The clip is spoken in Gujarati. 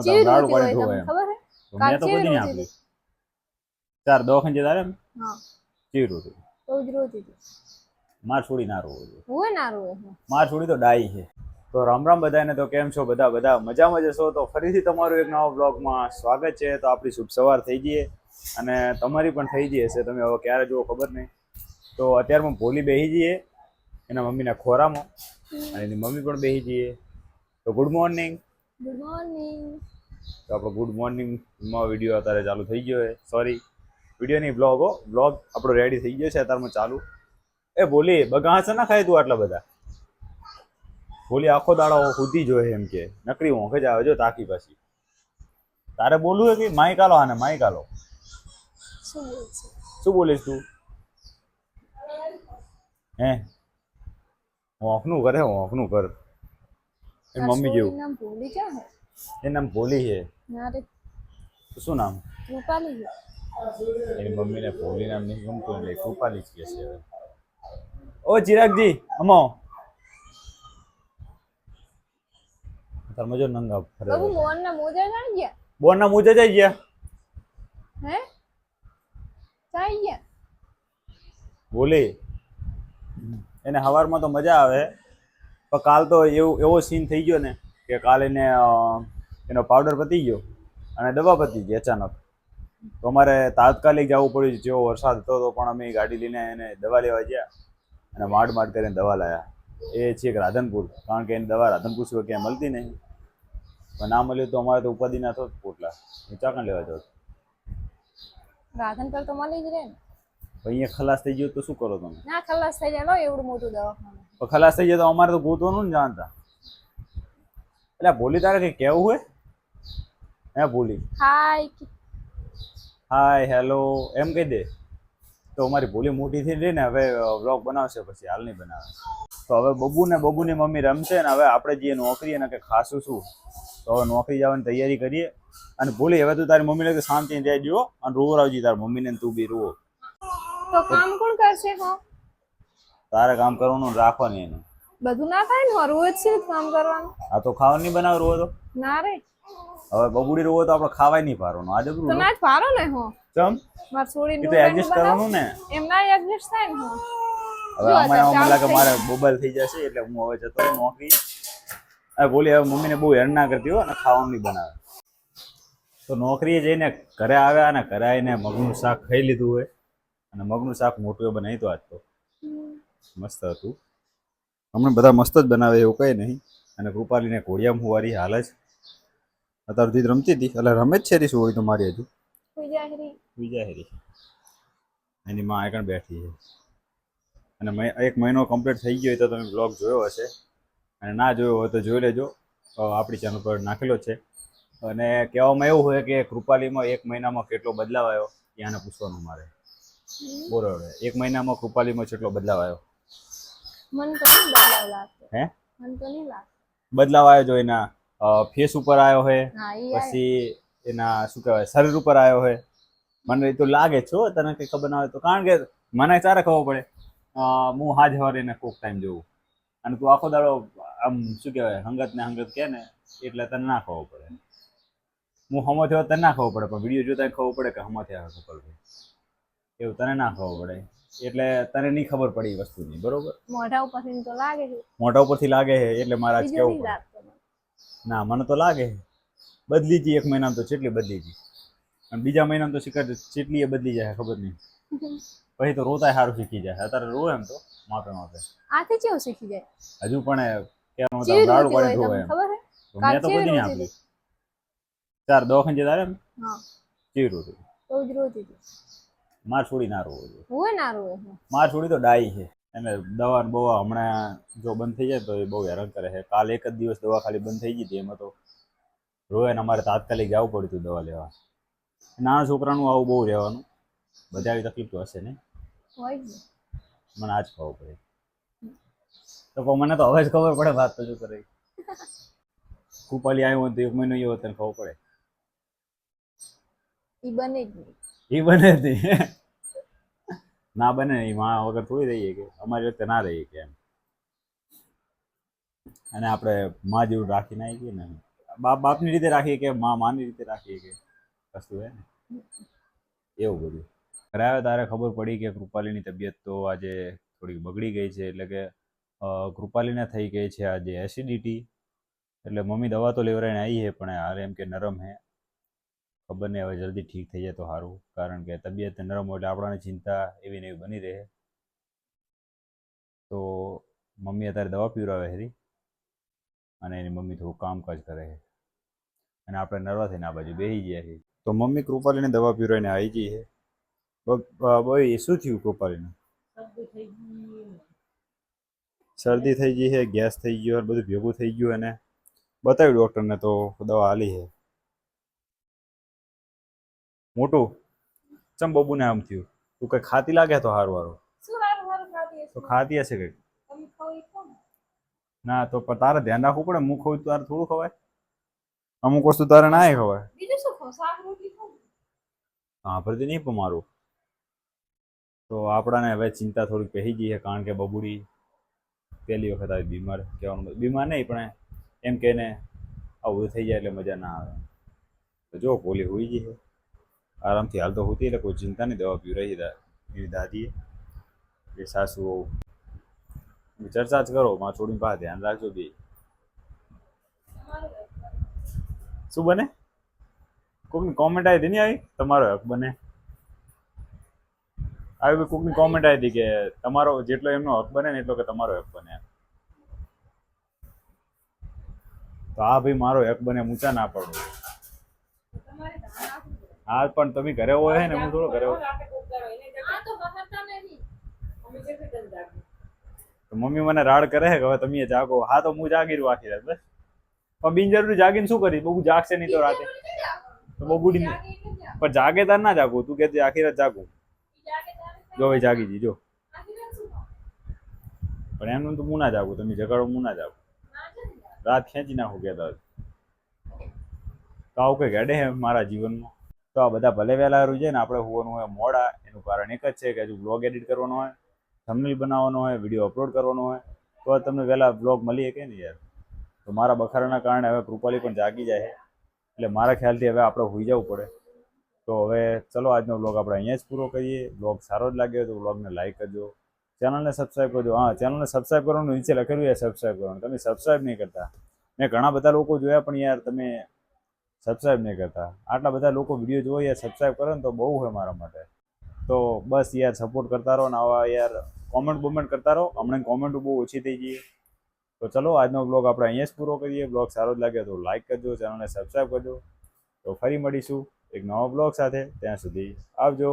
હું તો દાળ પાણી ધોવે એમ મેં તો કોઈ નહીં આપી ચાર દવાખાને જતા રે હા ચી રોતી રોજ માર છોડી ના રોવે હોય ના રોવે માર છોડી તો ડાઈ છે તો રામ રામ બધાને તો કેમ છો બધા મજામાં જશો તો ફરીથી તમારું એક નવા બ્લોગમાં સ્વાગત છે તો આપણી શુભ સવાર થઈ જઈએ અને તમારી પણ થઈ જઈ હશે તમે હવે ક્યારે જુઓ ખબર નહીં તો અત્યારમાં ભોલી બેસી જઈએ એના મમ્મીના ખોરામાં અને એની મમ્મી પણ બેસી જઈએ તો ગુડ મોર્નિંગ તો આપણો ગુડ મોર્નિંગમાં વિડીયો અત્યારે ચાલુ થઈ ગયો છે સોરી વિડીયો નહીં બ્લોગ આપણો રેડી થઈ ગયો છે અત્યારમાં ચાલુ એ ભોલી બગા છે ના ખાય તું આટલા બધા બોલી આખો દાડો સુધી જોઈએ એમ કે નકરી ઊંઘ જ આવે જો તાકી પાછી તારે બોલવું હે કે માઈક આલો આને માઈક આલો શું બોલીશ તું હે હોંફનું કર એ મમ્મી જેવું એ નામ ભોલી છે શું નામ એની મમ્મીને ભોલી નામ નહીં ગમતું એટલે કૃપાલી જ કહે છે ઓ ચિરાગજી અમો તાર મજો નંગા ફરે બાબુ મોરના મોજા જાઈ ગયા બોરના મુજે જઈ ગયા હે જાઈ ગયા બોલી એને હવારમાં તો મજા આવે પણ કાલ તો એવો સીન થઈ ગયો ને કે કાલ એનો પાવડર પતી ગયો અને દવા પતી ગઈ અચાનક તો અમારે તાત્કાલિક જવું પડ્યું જેવો વરસાદ હતો તો પણ અમે ગાડી લઈને એને દવા લેવા ગયા અને માંડ કરીને દવા લાવ્યા એ છે રાધનપુર કારણ કે એની દવા રાધનપુર સિવાય ક્યાંય મળતી નહીં પણ ના મળ્યું તો અમારે તો ઉપાધિ ના થતો પોટલા ઊંચા કાં લેવા જાવ રાધનપુર તો મળી જ રહે ને અહીંયા ખલાસ થઈ ગયો તો શું કરો તમે ના ખલાસ થઈ જાય એવડું મોટું દવાખાનું તો ખલાસ થઈ જાય તો અમારે તો ગોતવાનું ને જાણતા એટલે ભોલી તારે કઈ કેવું હોય હે ભોલી હાય હેલો એમ કહી દે તો અમારી ભોલી મોટી થઈ રહી ને હવે વ્લોગ બનાવશે પછી હાલ નહીં બનાવે તો હવે બબુની મમ્મી રમશે ને હવે આપણે જઈએ નોકરી અને કે ખાસું શું તો હવે નોકરી જવાની તૈયારી કરીએ અને ભોલી હવે તું તારી મમ્મીને કે શાંતિથી રહી જો અને રોવો આવજી તારી મમ્મીને તું બી રોવો તો કામ કોણ કરશે તારે કામ કરવાનું રાખવાનું એને બધું ના થાય ને રોજ છે કામ કરવાનું આ તો ખાવાનું નહીં બનાવ રોવો તો ના રે હવે બબુડી રોવો તો આપણે ખાવાય નહીં પારવાનું આજે તો ના જ પારો ને ચમ માર છોડીને તો એડજસ્ટ કરવાનું ને એમ ના એડજસ્ટ થાય ને હવે મને લાગે મારે મોબાઈલ થઈ જશે એટલે હું હવે જતો નોકરી હવે બોલી હવે મમ્મીને બહુ હેરાન ના કરતી હોય અને ખાવાનું નહીં બનાવે તો નોકરીએ જઈને ઘરે આવ્યા અને ઘરે આવીને મગનું શાક ખાઈ લીધું હોય અને મગનું શાક મોટું એ બનાવી તો આજ તો મસ્ત હતું હમણાં બધા મસ્ત જ બનાવે એવું કંઈ નહીં અને કૃપાલીને ઘોડિયામાં હુવારી હાલ જ અત્યાર સુધી રમતી હતી એટલે રમે જ છે રીશું હોય તો મારી હજુ વિજાહેરી એની માં આગળ બેઠી છે અને એક મહિનો કમ્પ્લીટ થઈ ગયો તો તમે બ્લોગ જોયો હશે અને ના જોયો હોય તો જોઈ લેજો આપણી ચેનલ પર નાખેલો છે અને કહેવામાં એવું હોય કે કૃપાલીમાં એક મહિનામાં કેટલો બદલાવ આવ્યો ત્યાંને પૂછવાનું મારે બરોબર એક મહિનામાં કૃપાલીમાં કેટલો બદલાવ આવ્યો મન તો નહીં બદલાવ લાગતો હે મન તો નહીં લાગતો બદલાવ આવ્યો જો એના ફેસ ઉપર આવ્યો હોય પછી એના શું કહેવાય શરીર ઉપર આવ્યો હોય મને તો લાગે છો તને કંઈ ખબર ના હોય તો કારણ કે મને ચારે ખબર પડે હું હાજ હવારીને કોક ટાઈમ જોઉં અને તું આખો દાડો આમ શું કહેવાય હંગત કહે ને એટલે તને ના ખબર પડે હું હમો થયો તને ના ખબર પડે પણ વિડીયો જોતા ખબર પડે કે હમો થયા ખબર પડે એવું તને ના ખબર પડે એટલે તને નહીં ખબર પડી વસ્તુની બરોબર મોઢા ઉપરથી તો લાગે છે મોઢા ઉપરથી લાગે છે એટલે મારે આજ કેવું પડે ના મને તો લાગે બદલી ગઈ એક મહિનામાં તો કેટલી બદલી ગઈ અને બીજા મહિનામાં તો શિકાર કેટલી એ બદલી જાય ખબર નહીં પછી તો રોતાય સારું શીખી જાય અત્યારે રોવે એમ તો માપે આથી કેવું શીખી જાય હજુ પણ કેવાનું દાડું પડે રોવે એમ મેં તો કોઈ નહીં આપી ચાર દવાખાને જતા રે કેવી રોતી માર છોડી ના રોવો માર છોડી તો ડાઈ છે એને દવા બવા હમણાં જો બંધ થઈ જાય તો એ બહુ હેરાન કરે છે કાલ એક જ દિવસ દવા ખાલી બંધ થઈ ગઈ હતી એમાં તો રોવે ને અમારે તાત્કાલિક જવું પડ્યું હતું દવા લેવા નાના છોકરાનું આવું બહુ રહેવાનું બધા આવી તકલીફ તો હશે ને મને આજ ખબર પડે તો મને તો હવે જ ખબર પડે વાત તો શું કરે કૃપાલી આવ્યું હોય તો એક મહિનો એવો તને ખબર પડે એ બને જ નહીં ના બને એ માં વગર થોડી રહીએ કે અમારી વખતે ના રહીએ કે એમ અને આપણે માં જેવું રાખીને આવી ગઈએ ને બાપની રીતે રાખીએ કે માની રીતે રાખીએ કે વસ્તુ હે ને એવું બધું. ઘરે આવે ત્યારે ખબર પડી કે કૃપાલીની તબિયત તો આજે થોડીક બગડી ગઈ છે, એટલે કે કૃપાલીને થઈ ગઈ છે આજે એસિડિટી. એટલે મમ્મી દવા તો લેવડાવીને આવી છે, પણ હાલ એમ કે નરમ હે. ખબર નહીં, હવે જલ્દી ઠીક થઈ જાય તો સારું, કારણ કે તબિયત નરમ હોય એટલે આપણાને ચિંતા એવી ને એવી બની રહે. તો મમ્મી અત્યારે દવા પીવડાવે છે અને એની મમ્મી થોડું કામકાજ કરે છે અને આપણે નરવા થઈને આ બાજુ બેસી ગયા છીએ. તો મમ્મી કૃપાલીને દવા પીવડાવીને આવી જઈ છે. ભાઈ શું થયું કૃપાલીને? શરદી થઈ ગઈ છે, ગેસ થઈ ગયો, બધું ભેગું થઈ ગયું. અને બતાવ્યું ડૉક્ટરને તો દવા હાલી છે. મોટું ચમ બબુને આમ થયું? તું કઈ ખાતી લાગે તો હારું તો ખાતી હશે કઈક. ના તો પણ તારે ધ્યાન રાખવું પડે. હું ખાવું તારે થોડું ખવાય? અમુક વસ્તુ તારે ના ખવાય. હા ભરતી નહીં પણ મારું તો આપણાને હવે ચિંતા થોડીક પહેરી ગઈ છે, કારણ કે બબુડી પહેલી વખત આવી બીમાર. કહેવાનું બીમાર નહીં, પણ એમ કે ને આવું થઈ જાય એટલે મજા ના આવે. તો જો પોલી હોઈ ગઈ છે આરામથી, હાલ તો હોતી એટલે કોઈ ચિંતા નહીં. દવા પીવડાવી એવી દાદીએ એ સાસુ ચર્ચા જ કરો. માં છોડીને પાસે ધ્યાન રાખજો બે. શું બને? કોઈકની કોમેન્ટ આવી હતી નહીં આવી તમારો હક બને આવી? કોઈકની કોમેન્ટ આવી હતી કે તમારો જેટલો એમનો હક બને ને એટલો કે તમારો હક બને. તો હા ભાઈ, મારો હક બને, ઊંચા ના પડો. હા પણ તમે ઘરે હોય ને, હું થોડો ઘરે હોય. તો મમ્મી મને રાડ કરે છે કે હવે તમે જાગો. હા તો હું જાગી રહ્યું આખી રાત બસ. પણ બિનજરૂરી જાગીને શું કરી? બબુ જાગશે નહીં તો રાતે તો બબુડી પણ જાગે તાર ના જાગું. તું કે આખી રાત જાગું? જો ભાઈ જાગી જી જો. પણ એમનું તો હું ના જાગું. તમે જગાડો હું ના જાગું. રાત ખેંચી નાખું કહેતા. તો આવું કંઈક હેડે છે મારા જીવનમાં. તો આ બધા ભલે વહેલા રૂ જાય ને, આપણે હોવાનું હોય મોડા. એનું કારણ એક જ છે કે હજુ બ્લોગ એડિટ કરવાનો હોય, થંબનેલ બનાવવાનો હોય, વિડીયો અપલોડ કરવાનો હોય, તો તમને વહેલા બ્લોગ મળી શકે ને યાર. તો મારા બખારાના કારણે હવે કૃપાલી પણ જાગી જાય છે, એટલે મારા ખ્યાલથી હવે આપણે હોઈ જવું પડે. તો હવે ચલો, આજનો બ્લોગ આપણે અહીંયા જ પૂરો કરીએ. બ્લોગ સારો જ લાગ્યો તો બ્લોગને લાઈક કરજો, ચેનલને સબસ્ક્રાઈબ કરજો. હા, ચેનલને સબસ્ક્રાઈબ કરવાનું નીચે લખેલું છે સબસ્ક્રાઈબ કરવાનું, તમે સબસ્ક્રાઈબ નહીં કરતા. મેં ઘણા બધા લોકો જોયા પણ યાર તમે સબસ્ક્રાઈબ નહીં કરતા. આટલા બધા લોકો વિડીયો જોવો યાર, સબસ્ક્રાઈબ કરો ને તો બહુ હોય મારા માટે. તો બસ યાર સપોર્ટ કરતા રહો ને આવા યાર કોમેન્ટ કરતા રહો. હમણાં કોમેન્ટો બહુ ઓછી થઈ ગઈ. તો ચલો, આજનો બ્લોગ આપણે અહીંયા જ પૂરો કરીએ. બ્લોગ સારો જ લાગે તો લાઈક કરજો, ચેનલને સબસ્ક્રાઈબ કરજો. તો ફરી મળીશું એક નવા બ્લોગ સાથે. ત્યાં સુધી આવજો.